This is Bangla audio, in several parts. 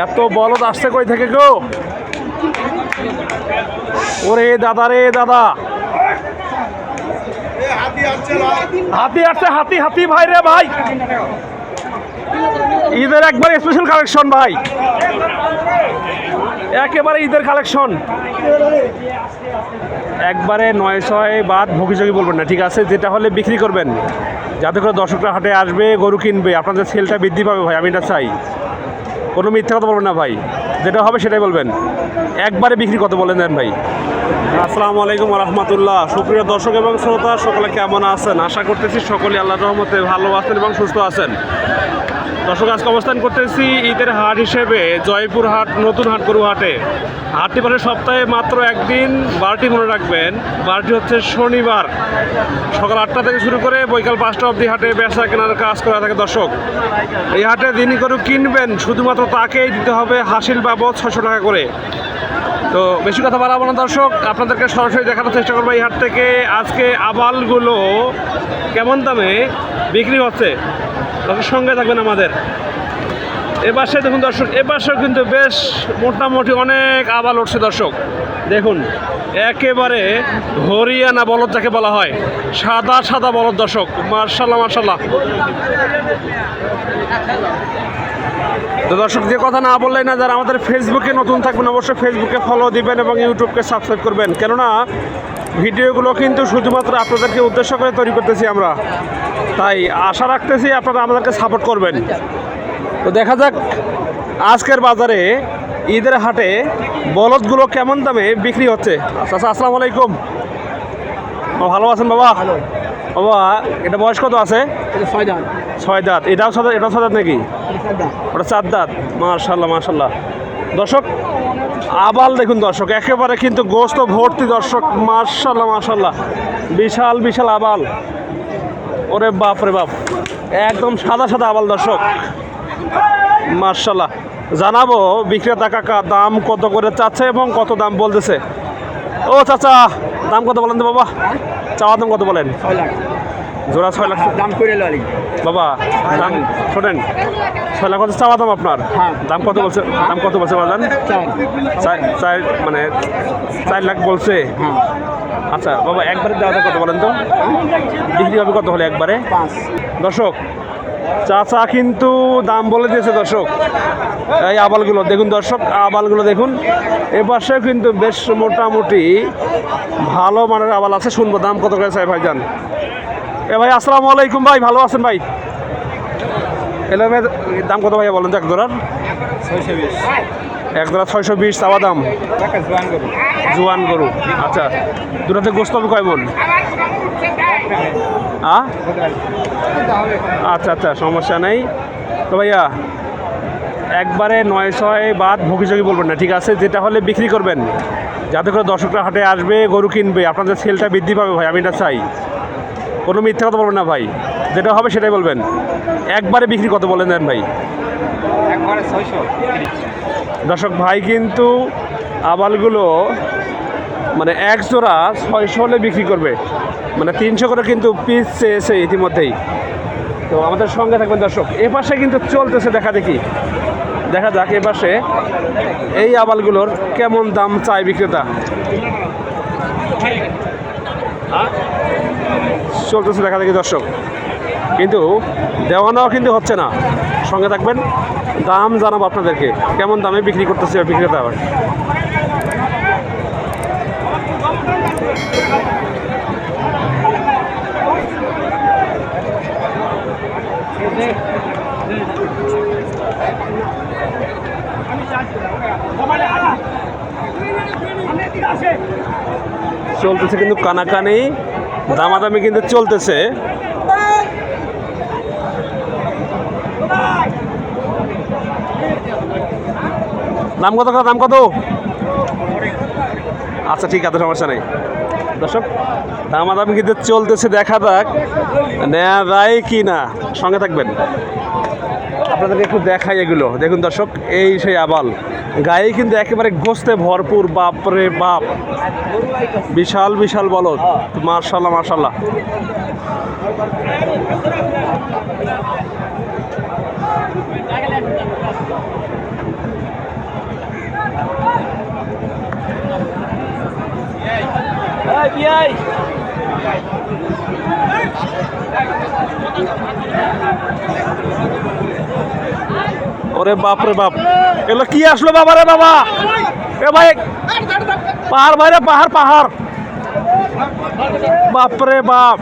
এত বলদ আসছে কই থেকে গো? ওরে দাদা রে দাদা, হাতি আসছে, হাতি হাতি ভাই রে ভাই, ঈদের একবার স্পেশাল কালেকশন ভাই, একেবারে ঈদের কালেকশন, একবারে 900 বাদ ভোগিযোগী বলবেন না, ঠিক আছে? যেটা হলে বিক্রি করবেন, যাতে করে দর্শকরা হাটে আসবে, গরু কিনবে, আপনাদের সেলটা বৃদ্ধি পাবে ভাই, আমি এটা চাই। কোনো মিথ্যা কথা বলবেন না ভাই, যেটা হবে সেটাই বলবেন। একবারে বিক্রি কত বলেন দেন ভাই। আসসালামু আলাইকুম রহমতুল্লাহ। সুপ্রিয় দর্শক এবং শ্রোতা, সকলে কেমন আছেন? আশা করতেছি সকলে আল্লাহর রহমতে ভালো আছেন এবং সুস্থ আছেন। দর্শক, আজকে অবস্থান করতেছি ঈদের হাট হিসেবে জয়পুর হাট, নতুন হাট, গরু হাটে। হাটটি পরে সপ্তাহে মাত্র একদিন, বারটি মনে রাখবেন, বারটি হচ্ছে শনিবার, সকাল 8টা থেকে শুরু করে বৈকাল 5টা অবধি হাটে বেচা কেনার কাজ করা থাকে। দর্শক, এই হাটে যিনি গরু কিনবেন শুধুমাত্র তাকেই দিতে হবে হাসিল বাবদ 600 টাকা করে। তো বেশি কথা বাড়াবো না দর্শক, আপনাদেরকে সরাসরি দেখানোর চেষ্টা করবো এই হাট থেকে আজকে আবালগুলো কেমন দামে বিক্রি হচ্ছে। দর্শক, সঙ্গে থাকবেন আমাদের। এবারে দেখুন দর্শক, এবারেও কিন্তু বেশ মোটামুটি অনেক আবাল উঠছে দর্শক। দেখুন, একেবারে হরিয়ানা বলদ যাকে বলা হয়, সাদা সাদা বলদ দর্শক, মার্শাল্লাহ মার্শাল্লাহ। তো দর্শক, যে কথা না বললেই না, যারা আমাদের ফেসবুকে নতুন থাকবেন অবশ্যই ফেসবুকে ফলো দিবেন এবং ইউটিউবকে সাবস্ক্রাইব করবেন, কেননা ভিডিওগুলো কিন্তু শুধুমাত্র আপনাদেরকে উদ্দেশ্য করে তৈরি করতেছি আমরা, তাই আশা রাখতেছি আপনারা আমাদেরকে সাপোর্ট করবেন। তো দেখা যাক আজকের বাজারে ঈদের হাটে বলদগুলো কেমন দামে বিক্রি হচ্ছে। আচ্ছা, আসসালামু আলাইকুম। ভালো আছেন বাবা? বাবা, এটা বয়স কত আছে? 6 দাঁত। এটাও 6 দাঁত নাকি? ওটা 4 দাঁত। মাশাল্লাহ মাশাল্লাহ। দর্শক, আবাল দেখুন দর্শক, একেবারে কিন্তু গোস্ত ভর্তি দর্শক, মাশাল্লাহ মাশাল্লাহ, বিশাল বিশাল আবাল। ওরে বাপ রে বাপ, একদম সাদা সাদা আবাল দর্শক, মাশাল্লাহ। জানাবো বিক্রেতা কাকা দাম কত করে চাচ্ছে এবং কত দাম বলতেছে। ও চাচা, দাম কত বলেন তো বাবা? চাওয়া দাম কত বলেন? 6 লাখ জোড়া 6 লাখ দাম করে লো বাবা। দাম শোনেন, 6 লাখ কত চাওয়া দাম আপনার? দাম কত বলছে? দাম কত বলছে বাজান? 4 মানে 4 লাখ বলছে। আচ্ছা বাবা, একবারে দেওয়া কত বলেন তো? বিক্রি হবে কত হলে একবারে? 5। দর্শক, চাচা কিন্তু দাম বলে দিয়েছে দর্শক। এই আবালগুলো দেখুন দর্শক, আবালগুলো দেখুন, এপাশেও কিন্তু বেশ মোটামুটি ভালো মানের আবাল আছে। শুনবো দাম কত করে চাই ভাইজান। এ ভাই, আসসালামু আলাইকুম ভাই, ভালো আছেন ভাই? এলো ভাই, দাম কত ভাইয়া বলেন তো এক জোড়ার? 620। এক জোড়া 620 চাওয়া দাম। জোয়ান গরু। আচ্ছা, দুটাতে গোস্ত হবে কয় মন? আচ্ছা আচ্ছা, সমস্যা নেই। তো ভাইয়া, একবারে 900 বাদ ভোগিযোগী বলবেন না, ঠিক আছে? যেটা হলে বিক্রি করবেন, যাতে করে দর্শকরা হাটে আসবে, গরু কিনবে, আপনাদের সেলটা বৃদ্ধি পাবে ভাই, আমি এটা চাই। কোনো মিথ্যা কথা বলবেন না ভাই, যেটা হবে সেটাই বলবেন। একবারে বিক্রি কত বলেন দেন ভাই? একবারে 600। দর্শক, ভাই কিন্তু আবালগুলো মানে এক জোড়া 600 হলে বিক্রি করবে, মানে 300 করে কিন্তু পিস চেয়েছে ইতিমধ্যেই। তো আমাদের সঙ্গে থাকবেন দর্শক। এপাশে কিন্তু চলতেছে দেখা দেখি, দেখা যাক এপাশে এই আবালগুলোর কেমন দাম চায় বিক্রেতা। চলতেছে দেখা দেখি দর্শক, কিন্তু দেওয়ানাও কিন্তু হচ্ছে না। সঙ্গে থাকবেন, দাম জানাবো আপনাদেরকে কেমন দামে বিক্রি করতেছে বিক্রেতা। চলতেছে কিন্তু কানাকানি, দামাদামি কিন্তু চলতেছে। দাম কত? দাম কত? আচ্ছা ঠিক আছে, সমস্যা নেই। দর্শক, দামাদামি কিন্তু চলতেছে, দেখা যাক নেয়া যায় কি না। সঙ্গে থাকবেন, আপনাদেরকে একটু দেখাই এগুলো। দেখুন দর্শক, এই সেই আবাল, গায়ে কিন্তু একেবারে গোস্তে ভরপুর, বাপরে বাপ, বিশাল বিশাল বলদ, মার্শাল্লাহ মার্শাল্লাহ। ওরে বাপ রে বাপ, এগুলো কি আসলো বাবা রে বাবা? এ ভাই পাহাড় ভাই রে, পাহাড় পাহাড়, বাপরে বাপ,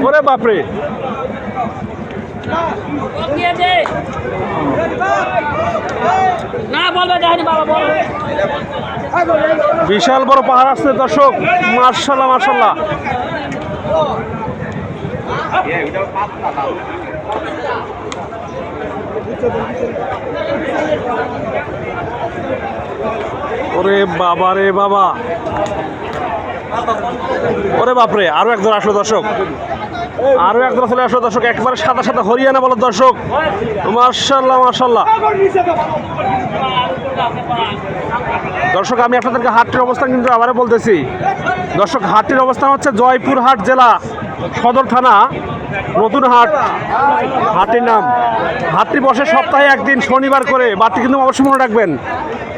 ওরে বাপরে। বিশাল বড় পাহাড় আসছে দর্শক, মার্শাল্লাহ মার্শাল্লাহ। ওরে বাবা রে বাবা, ওরে বাপরে, আরো একজন আসলো দর্শক, আরো একজন চলে আসলো দর্শক, একবারে সাদা সাদা হরিয়ানা বলো দর্শক, মার্শাল্লাহ মার্শাল্লাহ। দর্শক আমি আপনাদেরকে হাটটির অবস্থান কিন্তু আবারও বলতেছি দর্শক, হাটটির অবস্থান হচ্ছে জয়পুরহাট জেলা সদর থানা নতুন হাট, হাটটির নাম। হাটটি বসে সপ্তাহে একদিন শনিবার করে, বারটি কিন্তু অবশ্যই মনে রাখবেন,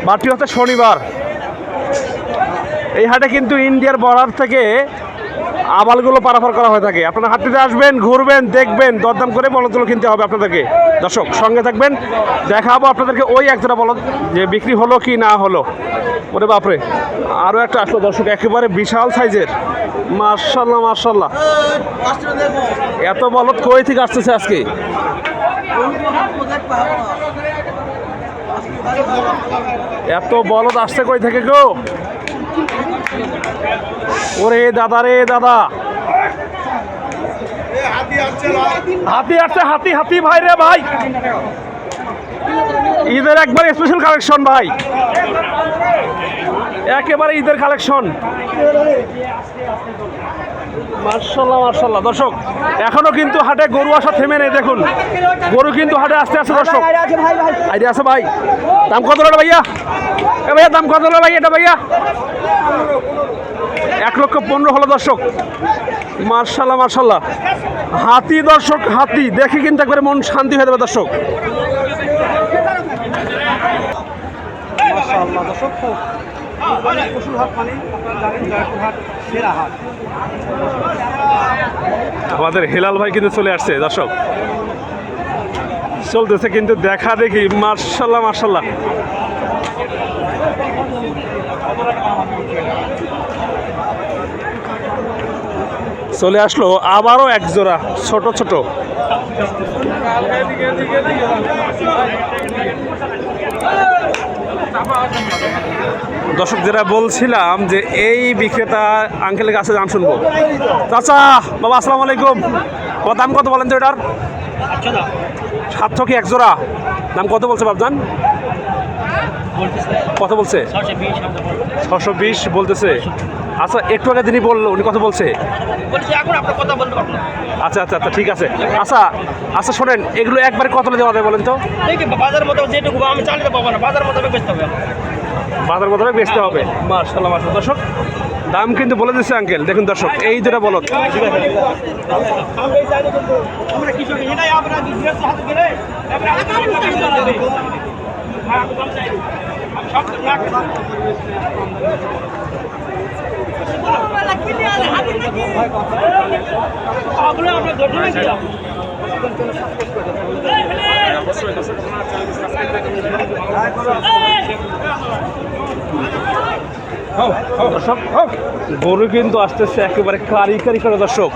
বারটি হচ্ছে শনিবার। এই হাটে কিন্তু ইন্ডিয়ার বর্ডার থেকে আবালগুলো পারাপার করা হয়ে থাকে। আপনারা হাটটিতে আসবেন, ঘুরবেন, দেখবেন, দরদাম করে বলদগুলো কিনতে হবে আপনাদেরকে। দর্শক সঙ্গে থাকবেন, দেখাবো আপনাদেরকে ওই একজোড়া বলদ যে বিক্রি হলো কি না হলো। ওরে বাপরে, আরও একটা আসলো দর্শক, একেবারে বিশাল সাইজের, মার্শাল্লাহ মার্শাল্লাহ। এত বলদ কই থেকে আসতেছে আজকে? এত বলদ আসছে কই থেকে গো? ওরে দাদা রে দাদা, হাতি আসছে, হাতি হাতি ভাই রে ভাই, ঈদের একবার স্পেশাল কালেকশন ভাই, একেবারে ঈদের কালেকশন, মার্শাল্লাহ মার্শাল্লাহ। দর্শক এখনো কিন্তু হাটে গরু আসা থেমে নেই, দেখুন গরু কিন্তু হাটে আসতে আসতে দর্শক আইডিয়া আছে ভাই। দাম কত হলো ভাইয়া? এ ভাইয়া দাম কত হলো ভাই এটা ভাইয়া? 1,15,000 হলো দর্শক, মার্শাল্লাহ মার্শাল্লাহ। হাতি দর্শক, হাতি দেখে কিন্তু একবারে মন শান্তি হয়ে যাবে দর্শক। আমাদের হেলাল ভাই কিন্তু চলে আসছে দর্শক, চলতেছে কিন্তু দেখা দেখি, মার্শাল্লাহ মার্শাল্লাহ। চলে আসলো আবারও এক জোড়া ছোট ছোট, দর্শক যেটা বলছিলাম যে এই বিক্রেতা আঙ্কেলের কাছে দাম শুনবো। চাচা বাবা আসসালামু আলাইকুম, দাম কত বলেন তো এটার? 700 কি এক জোড়া? দাম কত বলছে বাবজান? কত বলছে? 620 বলতেছে। আচ্ছা একটু আগে যিনি বললো উনি কত বলছে? আচ্ছা আচ্ছা আচ্ছা ঠিক আছে। আচ্ছা আচ্ছা শোনেন, এগুলো একবারে কত দেওয়া যায় বলেন তো? বাজার মতো যেটুকু আমি চালিয়ে পাবো না, বাজার মতো বেচতে হবে, বাজার মতো বেচতে হবে। মার্শাল্লাহ মার্শাল্লাহ। দর্শক দাম কিন্তু বলে দিচ্ছে আঙ্কেল, দেখুন দর্শক এই দুটা বলদ, দর্শক গরু কিন্তু আসতেছে একেবারে কারি কারি করে। দর্শক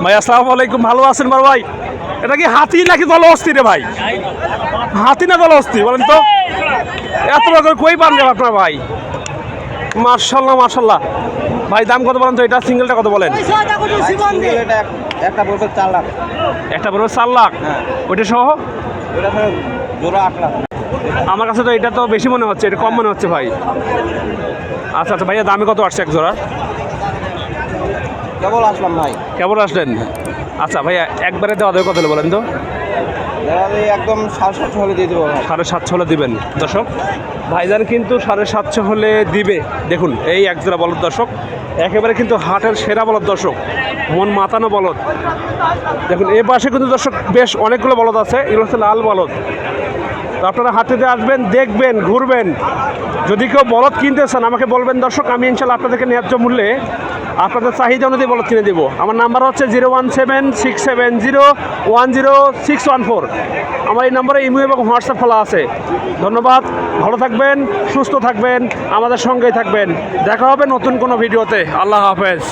ভাই আসসালামু আলাইকুম, ভালো আছেন বড় ভাই? এটা কি হাতি নাকি জলহস্তি রে ভাই? হাতি না জলহস্তি বলেন তো? এত রকম কই পান যাবে আপনার ভাই? মার্শাল্লাহ মার্শাল্লাহ। ভাই দাম কত বলেন তো? এটা সিঙ্গেলটা কত বলেন? একটা বলতে 4 লাখ। একটা বড় 4 লাখ, ওইটা সহ ওটা জোড়া 8 লাখ। আমার কাছে তো এটা তো বেশি মনে হচ্ছে, এটা কম মনে হচ্ছে ভাই। আচ্ছা আচ্ছা ভাইয়া দামে কত আসছে এক জোড়া? কেবল আসলাম ভাই। কেবল আসলেন? আচ্ছা ভাইয়া একবারে দেওয়া দেবে কত হলে বলেন তো? একদম 750 হলে দিয়ে দেবো। 750 হলে দিবেন দর্শক। ভাইজান কিন্তু 750 হলে দিবে। দেখুন এই এক জোড়া বলদ দর্শক, একেবারে কিন্তু হাটের সেরা বলদ দর্শক, মন মাতানো বলদ। দেখুন এ পাশে কিন্তু দর্শক বেশ অনেকগুলো বলদ আছে, এগুলো হচ্ছে লাল বলদ। তো আপনারা হাটেতে আসবেন, দেখবেন, ঘুরবেন। যদি কেউ বলদ কিনতে চান আমাকে বলবেন দর্শক, আমি ইনশাল্লাহ আপনাদেরকে ন্যায্য মূল্যে আপনাদের চাহিদা অনুযায়ী বলদ কিনে দেবো। আমার নাম্বার হচ্ছে 01767010614। আমার এই নম্বরে ইমো এবং হোয়াটসঅ্যাপ খোলা আছে। ধন্যবাদ, ভালো থাকবেন, সুস্থ থাকবেন, আমাদের সঙ্গেই থাকবেন। দেখা হবে নতুন কোনো ভিডিওতে। আল্লাহ হাফেজ।